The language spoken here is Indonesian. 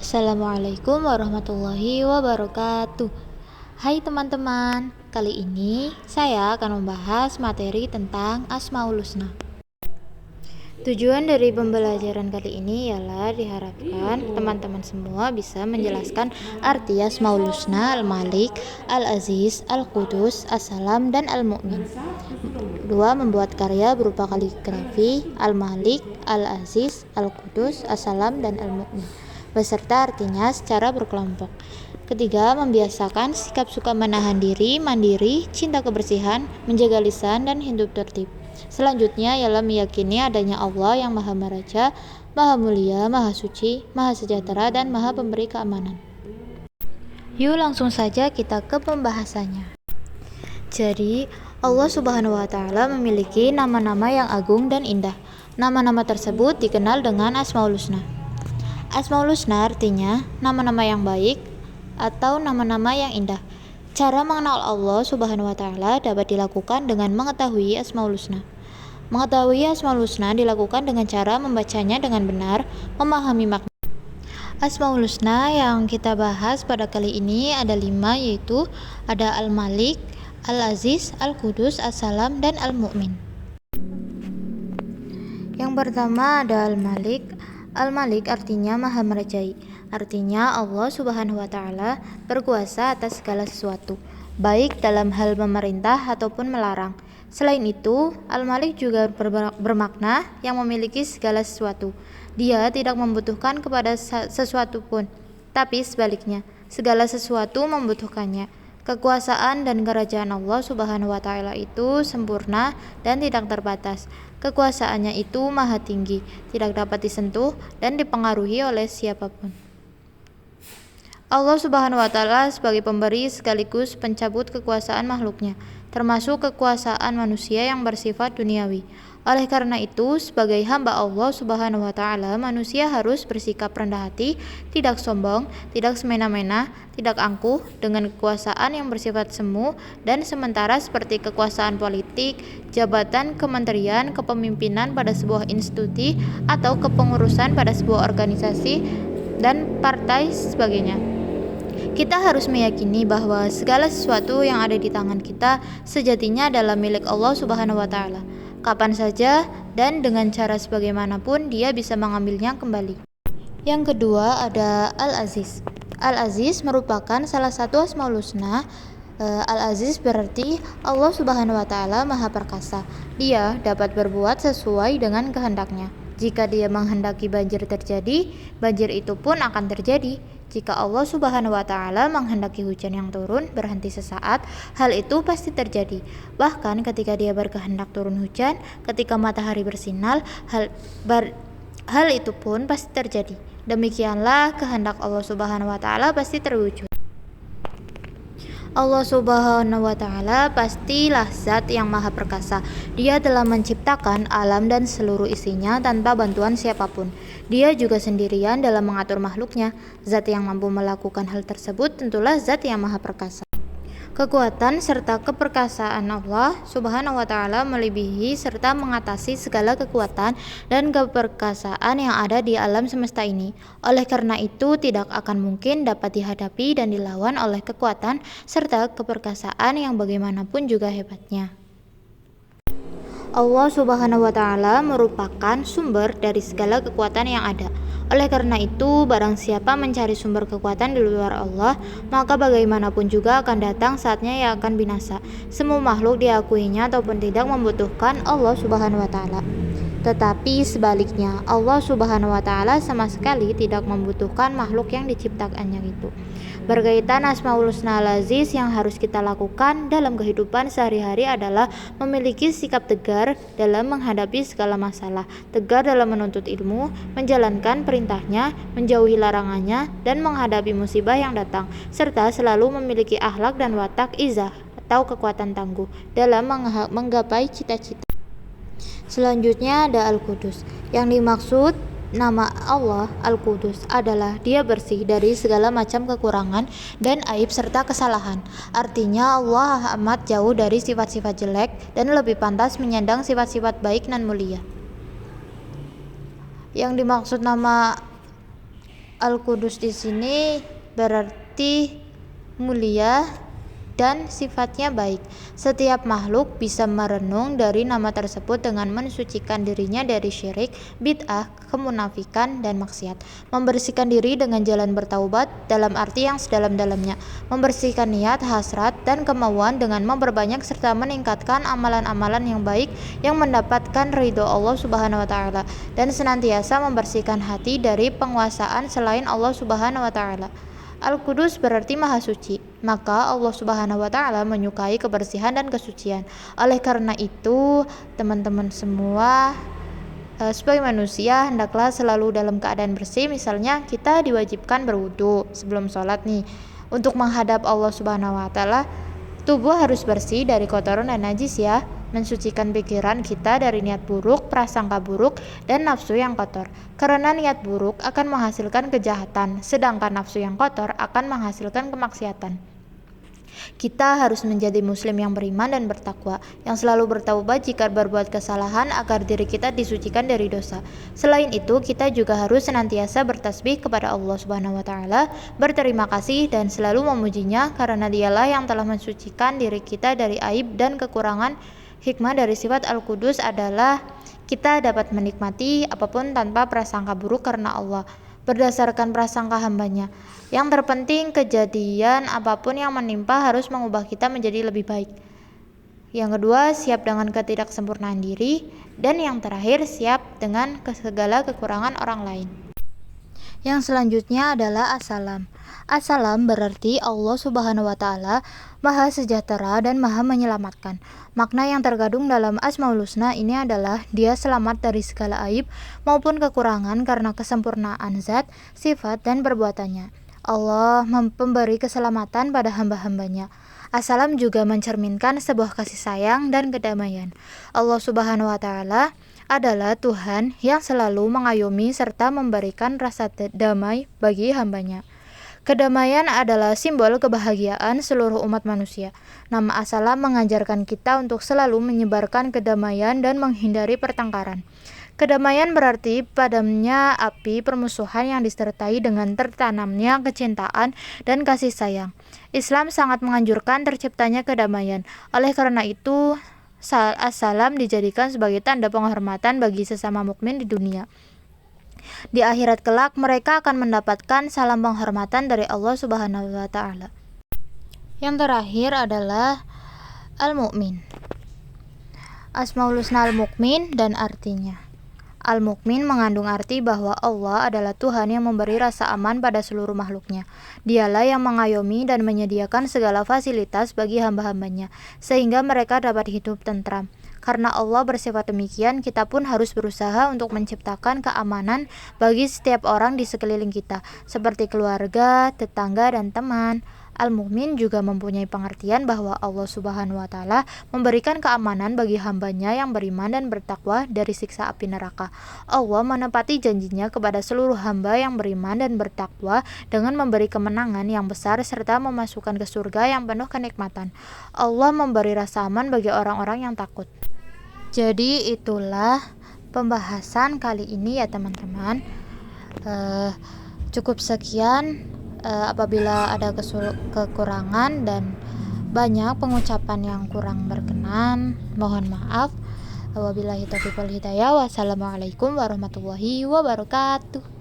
Assalamualaikum warahmatullahi wabarakatuh. Hai teman-teman, kali ini saya akan membahas materi tentang Asmaul Husna. Tujuan dari pembelajaran kali ini ialah diharapkan teman-teman semua bisa menjelaskan arti Asmaul Husna, Al-Malik, Al-Aziz, Al-Qudus, As-Salam, dan Al-Mu'min. 2. Membuat karya berupa kaligrafi Al-Malik, Al-Aziz, Al-Qudus, As-Salam, dan Al-Mu'min beserta artinya secara berkelompok. 3. Membiasakan sikap suka menahan diri, mandiri, cinta kebersihan, menjaga lisan, dan hidup tertib. Selanjutnya ialah meyakini adanya Allah yang Maha Meraja, Maha Mulia, Maha Suci, Maha Sejahtera, dan Maha Pemberi keamanan. Yuk langsung saja kita ke pembahasannya. Jadi, Allah Subhanahu wa Ta'ala memiliki nama-nama yang agung dan indah. Nama-nama tersebut dikenal dengan Asmaul Husna. Asmaul Husna artinya nama-nama yang baik atau nama-nama yang indah. Cara mengenal Allah Subhanahu wa Ta'ala dapat dilakukan dengan mengetahui Asmaul Husna. Mengetahui Asmaul Husna dilakukan dengan cara membacanya dengan benar, memahami makna. Asmaul Husna yang kita bahas pada kali ini ada 5, yaitu ada Al-Malik, Al-Aziz, Al-Qudus, As-Salam, dan Al-Mu'min. Yang pertama ada Al-Malik. Al-Malik artinya Maha Merajai. Artinya Allah Subhanahu wa Ta'ala berkuasa atas segala sesuatu, baik dalam hal memerintah ataupun melarang. Selain itu, Al-Malik juga bermakna yang memiliki segala sesuatu. Dia tidak membutuhkan kepada sesuatu pun, tapi sebaliknya, segala sesuatu membutuhkannya. Kekuasaan dan kerajaan Allah Subhanahu wa Ta'ala itu sempurna dan tidak terbatas. Kekuasaannya itu maha tinggi, tidak dapat disentuh dan dipengaruhi oleh siapapun. Allah Subhanahu wa Ta'ala sebagai pemberi sekaligus pencabut kekuasaan makhluknya, termasuk kekuasaan manusia yang bersifat duniawi. Oleh karena itu, sebagai hamba Allah Subhanahu wa Ta'ala, manusia harus bersikap rendah hati, tidak sombong, tidak semena-mena, tidak angkuh dengan kekuasaan yang bersifat semu dan sementara seperti kekuasaan politik, jabatan, kementerian, kepemimpinan pada sebuah institusi atau kepengurusan pada sebuah organisasi dan partai sebagainya. Kita harus meyakini bahwa segala sesuatu yang ada di tangan kita sejatinya adalah milik Allah Subhanahu wa Ta'ala. Kapan saja dan dengan cara sebagaimanapun dia bisa mengambilnya kembali. Yang kedua ada Al-Aziz. Al-Aziz merupakan salah satu Asmaul Husna. Al-Aziz berarti Allah Subhanahu wa Ta'ala Maha Perkasa. Dia dapat berbuat sesuai dengan kehendaknya. Jika dia menghendaki banjir terjadi, banjir itu pun akan terjadi. Jika Allah Subhanahu wa Ta'ala menghendaki hujan yang turun berhenti sesaat, hal itu pasti terjadi. Bahkan ketika dia berkehendak turun hujan, ketika matahari bersinar, hal itu pun pasti terjadi. Demikianlah kehendak Allah Subhanahu wa Ta'ala pasti terwujud. Allah Subhanahu wa Ta'ala pastilah zat yang maha perkasa. Dia telah menciptakan alam dan seluruh isinya tanpa bantuan siapapun. Dia juga sendirian dalam mengatur makhluknya. Zat yang mampu melakukan hal tersebut tentulah zat yang maha perkasa. Kekuatan serta keperkasaan Allah Subhanahu wa Ta'ala melebihi serta mengatasi segala kekuatan dan keperkasaan yang ada di alam semesta ini. Oleh karena itu, tidak akan mungkin dapat dihadapi dan dilawan oleh kekuatan serta keperkasaan yang bagaimanapun juga hebatnya. Allah Subhanahu wa Ta'ala merupakan sumber dari segala kekuatan yang ada. Oleh karena itu, barang siapa mencari sumber kekuatan di luar Allah, maka bagaimanapun juga akan datang saatnya ia akan binasa. Semua makhluk diakuinya ataupun tidak membutuhkan Allah Subhanahu wa Ta'ala. Tetapi sebaliknya, Allah Subhanahu wa Ta'ala sama sekali tidak membutuhkan makhluk yang diciptakannya itu. Berkaitan Asmaul Husna Al-Aziz, yang harus kita lakukan dalam kehidupan sehari-hari adalah memiliki sikap tegar dalam menghadapi segala masalah, tegar dalam menuntut ilmu, menjalankan perintahnya, menjauhi larangannya, dan menghadapi musibah yang datang, serta selalu memiliki akhlak dan watak izah atau kekuatan tangguh dalam menggapai cita-cita. Selanjutnya ada Al-Qudus. Yang dimaksud nama Allah Al-Qudus adalah dia bersih dari segala macam kekurangan dan aib serta kesalahan. Artinya Allah amat jauh dari sifat-sifat jelek dan lebih pantas menyandang sifat-sifat baik dan mulia. Yang dimaksud nama Al-Qudus di sini berarti mulia dan sifatnya baik. Setiap makhluk bisa merenung dari nama tersebut dengan mensucikan dirinya dari syirik, bid'ah, kemunafikan, dan maksiat. Membersihkan diri dengan jalan bertaubat dalam arti yang sedalam-dalamnya. Membersihkan niat, hasrat, dan kemauan dengan memperbanyak serta meningkatkan amalan-amalan yang baik yang mendapatkan ridho Allah Subhanahu wa taala, dan senantiasa membersihkan hati dari penguasaan selain Allah Subhanahu wa taala. Al-Qudus berarti maha suci, maka Allah Subhanahu wa taala menyukai kebersihan dan kesucian. Oleh karena itu, teman-teman semua, sebagai manusia hendaklah selalu dalam keadaan bersih. Misalnya kita diwajibkan berwudu sebelum sholat nih. Untuk menghadap Allah Subhanahu wa taala, tubuh harus bersih dari kotoran dan najis ya. Mensucikan pikiran kita dari niat buruk, prasangka buruk, dan nafsu yang kotor. Karena niat buruk akan menghasilkan kejahatan, sedangkan nafsu yang kotor akan menghasilkan kemaksiatan. Kita harus menjadi muslim yang beriman dan bertakwa, yang selalu bertaubat jika berbuat kesalahan agar diri kita disucikan dari dosa. Selain itu, kita juga harus senantiasa bertasbih kepada Allah Subhanahu wa taala, berterima kasih dan selalu memujinya karena Dialah yang telah mensucikan diri kita dari aib dan kekurangan. Hikmah dari sifat Al-Qudus adalah kita dapat menikmati apapun tanpa prasangka buruk karena Allah, berdasarkan prasangka hambanya. Yang terpenting, kejadian apapun yang menimpa harus mengubah kita menjadi lebih baik. Yang kedua, siap dengan ketidaksempurnaan diri. Dan yang terakhir, siap dengan segala kekurangan orang lain. Yang selanjutnya adalah As-Salam. As-Salam berarti Allah Subhanahu wa taala Maha sejahtera dan Maha menyelamatkan. Makna yang terkandung dalam Asmaul Husna ini adalah Dia selamat dari segala aib maupun kekurangan karena kesempurnaan zat, sifat, dan perbuatannya. Allah memberi keselamatan pada hamba-hambanya. As-Salam juga mencerminkan sebuah kasih sayang dan kedamaian. Allah Subhanahu wa taala adalah Tuhan yang selalu mengayomi serta memberikan rasa damai bagi hambanya. Kedamaian adalah simbol kebahagiaan seluruh umat manusia. Nama As-Salam mengajarkan kita untuk selalu menyebarkan kedamaian dan menghindari pertengkaran. Kedamaian berarti padamnya api permusuhan yang disertai dengan tertanamnya kecintaan dan kasih sayang. Islam sangat menganjurkan terciptanya kedamaian. Oleh karena itu, As-Salam dijadikan sebagai tanda penghormatan bagi sesama mukmin di dunia. Di akhirat kelak mereka akan mendapatkan salam penghormatan dari Allah Subhanahu wa taala. Yang terakhir adalah Al-Mu'min. Asmaul Husna Al-Mu'min dan artinya. Al-Mu'min mengandung arti bahwa Allah adalah Tuhan yang memberi rasa aman pada seluruh makhluknya. Dialah yang mengayomi dan menyediakan segala fasilitas bagi hamba-hambanya, sehingga mereka dapat hidup tentram. Karena Allah bersifat demikian, kita pun harus berusaha untuk menciptakan keamanan bagi setiap orang di sekeliling kita, seperti keluarga, tetangga, dan teman. Al-Mu'min juga mempunyai pengertian bahwa Allah Subhanahu wa taala memberikan keamanan bagi hambanya yang beriman dan bertakwa dari siksa api neraka. Allah menepati janjinya kepada seluruh hamba yang beriman dan bertakwa dengan memberi kemenangan yang besar serta memasukkan ke surga yang penuh kenikmatan. Allah memberi rasa aman bagi orang-orang yang takut. Jadi itulah pembahasan kali ini ya teman-teman. Cukup sekian. Apabila ada kekurangan dan banyak pengucapan yang kurang berkenan, mohon maaf. Wabillahi taufiq wal hidayah. Wassalamualaikum warahmatullahi wabarakatuh.